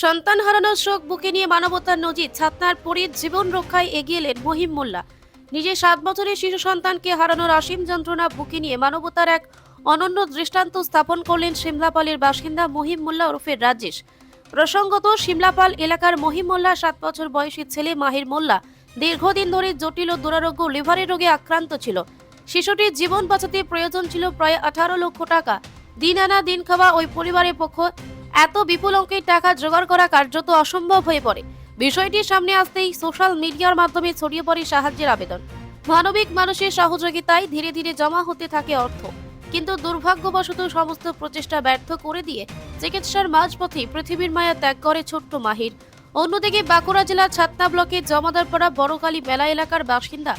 সন্তান হারানোর শোক বুকে নিয়ে মানবতার নজির ছাতনার পরীর জীবন রক্ষায় এগিয়ে এলেন মহিম মোল্লা। নিজের 7 বছরের শিশু সন্তানকে হারানোর অসীম যন্ত্রণা বুকে নিয়ে মানবতার এক অনন্য দৃষ্টান্ত স্থাপন করলেন সিমলাপালের বাসিন্দা মহিম মোল্লা ওরফে রাজেশ। প্রসঙ্গত, সিমলাপাল এলাকার মহিম মোল্লা 7 বছর বয়সী ছেলে মাহির মোল্লা দীর্ঘদিন ধরে জটিল ও দুরারোগ্য লিভারের রোগে আক্রান্ত ছিল। শিশুটির জীবন বাঁচাতে প্রয়োজন ছিল প্রায় 18 লক্ষ টাকা। দিন আনা দিন খাওয়া ওই পরিবারের পক্ষ এত বিপুল অঙ্কের টাকা জোগাড় করা কার্যত অসম্ভব হয়ে পড়ে। বিষয়টি সামনে আসতেই সোশ্যাল মিডিয়ার মাধ্যমে ছড়িয়ে পড়ে সাহায্যের আবেদন। মানবিক মানুষের সহযোগিতায় ধীরে ধীরে জমা হতে থাকে অর্থ, কিন্তু দুর্ভাগ্যবশত সমস্ত প্রচেষ্টা ব্যর্থ করে দিয়ে চিকিৎসার মাঝপথে পৃথিবীর মায়া ত্যাগ করে ছোট্ট মাহির। অন্যদিকে বাঁকুড়া জেলার ছাতনা ব্লকের জমাদারপাড়া বড়কালী মেলা এলাকার বাসিন্দা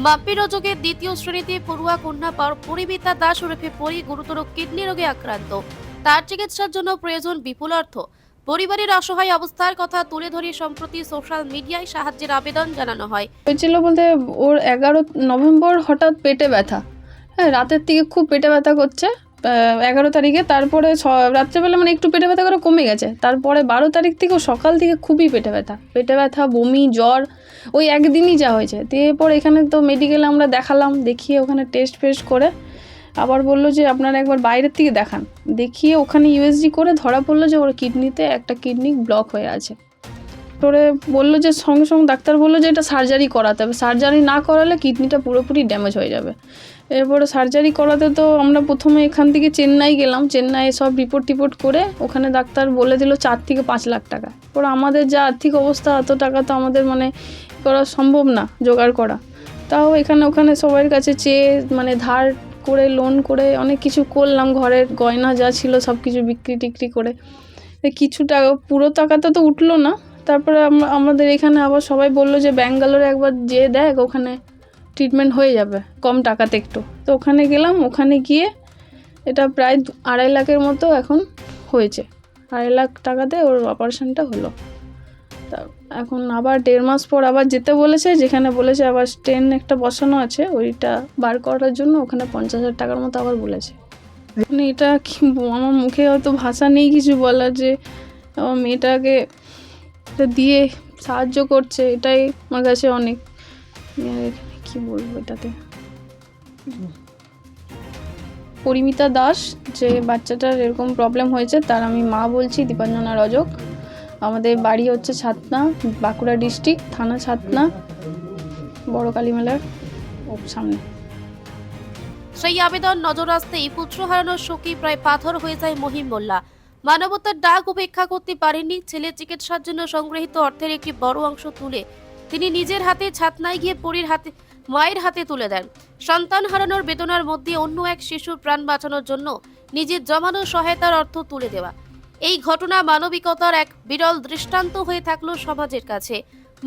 মাপ্পি রজকের 2য় শ্রেণীতে পড়ুয়া কন্যা পরিমিতা দাস ওরফে পরি গুরুতর কিডনি রোগে আক্রান্ত। তার চিকিৎসার জন্য প্রয়োজন বিপুল অর্থ। পরিবারের অসহায় অবস্থার কথা তুলে ধরে সম্প্রতি সোশ্যাল মিডিয়ায় সাহায্যের আবেদন জানানো হয়। হয়েছিল বলতে ওর 11 নভেম্বর হঠাৎ পেটে ব্যথা। হ্যাঁ, রাতের দিকে খুব পেটে ব্যথা করছে। 11 তারিখে, তারপরে রাত্রেবেলা মানে একটু পেটে ব্যথা করে কমে গেছে। তারপরে 12 তারিখ থেকে সকাল থেকে খুবই পেটে ব্যথা, বমি, জ্বর, ওই একদিনই যা হয়েছে। দিয়ে পরে এখানে তো মেডিকেলে আমরা দেখালাম, দেখিয়ে ওখানে টেস্ট ফেস্ট করে আবার বললো যে আপনারা একবার বাইরের থেকে দেখান। দেখিয়ে ওখানে ইউএসজি করে ধরা পড়লো যে ওর কিডনিতে একটা কিডনি ব্লক হয়ে আছে। তোরে বললো যে সঙ্গে সঙ্গে ডাক্তার বললো যে এটা সার্জারি করাতে হবে, সার্জারি না করালে কিডনিটা পুরোপুরি ড্যামেজ হয়ে যাবে। এরপরে সার্জারি করাতে তো আমরা প্রথমে এখান থেকে চেন্নাই গেলাম। চেন্নাইয়ে সব রিপোর্ট করে ওখানে ডাক্তার বলে দিল 4 থেকে 5 লাখ টাকা। ওরা আমাদের যা আর্থিক অবস্থা, অত টাকা তো আমাদের মানে করা সম্ভব না জোগাড় করা। তাও ওখানে সবার কাছে চেয়ে মানে ধার করে লোন করে অনেক কিছু করলাম, ঘরের গয়না যা ছিল সব কিছু বিক্রি টিক্রি করে কিছু টাকা, পুরো টাকাটা তো উঠলো না। তারপরে আমাদের এখানে আবার সবাই বললো যে ব্যাঙ্গালোরে একবার যেয়ে দেখ, ওখানে ট্রিটমেন্ট হয়ে যাবে কম টাকাতে একটু। তো ওখানে গেলাম, ওখানে গিয়ে এটা প্রায় 2.5 লাখের মতো এখন হয়েছে। 2.5 লাখ টাকাতে ওর অপারেশনটা হলো। তা এখন আবার 1.5 মাস পর আবার যেতে বলেছে, যেখানে বলেছে আবার স্টেন একটা বসানো আছে, ওইটা বার করার জন্য ওখানে 50,000 টাকার মতো আবার বলেছে। মানে এটা কি, আমার মুখে হয়তো ভাষা নেই কিছু বলার, যে আমার মেয়েটাকে দিয়ে সাহায্য করছে, এটাই আমার কাছে অনেক। কি বলবো এটাতে। পরিমিতা দাস, যে বাচ্চাটার এরকম প্রবলেম হয়েছে, তার আমি মা বলছি, দীপাঞ্জনা রজক। আমাদের বাড়ি হচ্ছে ছাতনা, বাঁকুড়া ডিস্ট্রিক্ট, থানা ছাতনা, বড় কালী মেলার সামনে। সেই আবেদন নজর আসতেই পুত্র হারানোর শোকে প্রায় পাথর হয়ে যায় মহিম মোল্লা। মানবতার ডাক উপেক্ষা করতে পারেননি। ছেলের চিকিৎসার জন্য সংগৃহীত অর্থের একটি বড় অংশ তুলে তিনি নিজের হাতে ছাতনায় গিয়ে মায়ের হাতে তুলে দেন। সন্তান হারানোর বেদনার মধ্যে অন্য এক শিশুর প্রাণ বাঁচানোর জন্য নিজের জমানো সহায়তার অর্থ তুলে দেওয়া। এই ঘটনা মানবিকতার এক বিরল দৃষ্টান্ত হয়ে থাকলো সমাজের কাছে।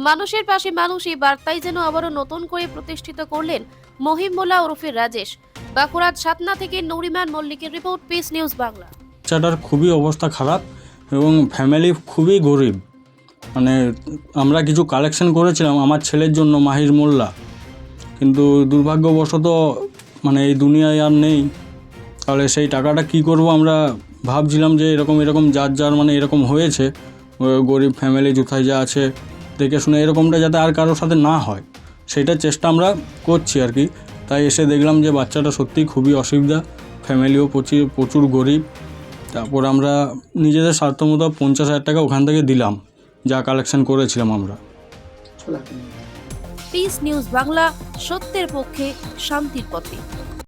মানুষের পাশে মানুষ, এই বার্তাই যেন আবারও নতুন করে প্রতিষ্ঠিত করলেন মহিম মোল্লা ওরফে রাজেশ। বাঁকুড়ার ছাতনা থেকে নরিমান মল্লিকের রিপোর্ট, পিস নিউজ বাংলা। বাচ্চাটার খুবই অবস্থা খারাপ এবং ফ্যামিলি খুবই গরিব। মানে আমরা কিছু কালেকশন করেছিলাম আমার ছেলের জন্য, মাহির মোল্লা, কিন্তু দুর্ভাগ্যবশত মানে এই দুনিয়ায় আর নেই। তাহলে সেই টাকাটা কি করব, আমরা ভাবছিলাম যে এরকম যার মানে এরকম হয়েছে, গরিব ফ্যামিলি কোথায় যা আছে দেখে শুনে এরকমটা যাতে আর কারোর সাথে না হয়, সেইটার চেষ্টা আমরা করছি আর কি। তাই এসে দেখলাম যে বাচ্চাটা সত্যিই খুবই অসুবিধা, ফ্যামিলিও প্রচুর গরিব। তারপর আমরা নিজেদের স্বার্থ মতো 50,000 টাকা ওখান থেকে দিলাম, যা কালেকশন করেছিলাম আমরা। পিস নিউজ বাংলা, সত্যের পক্ষে, শান্তির পথে।